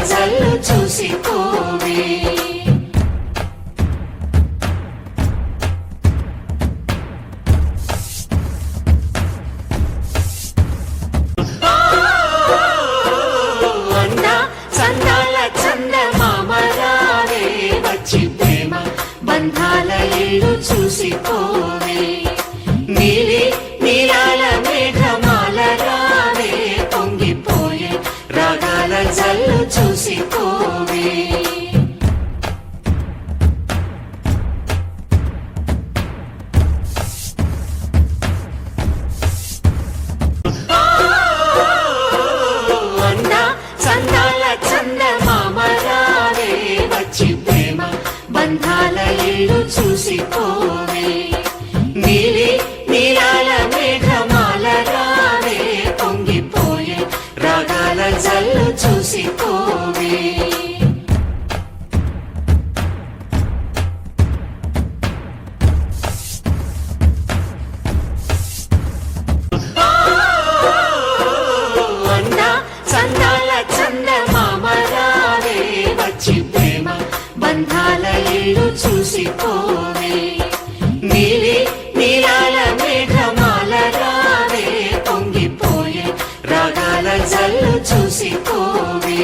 జల్లు చూసిపోవే బంధాల ఇల్లు చూసిపోవే నీలి నీలాల మేఘమాల రావే పొంగిపోయే రాగాల జల్లు చూసిపోవే అన్నా చందాల చందమామ రావే వచ్చి ప్రేమ బంధాల ఇల్లు చూసిపోవే నీలి నీలాల మేఘమాల రావే పొంగిపోయే రాగాల జల్లు చూసిపోవే అన్నా చందాల చందమామ రావే వచ్చి ప్రేమ బంధాల ఇల్లు చూసిపోవే నీలి నీలాల మేఘమాల రావే పొంగిపోయే రాగాల జల్లు చూసిపోవే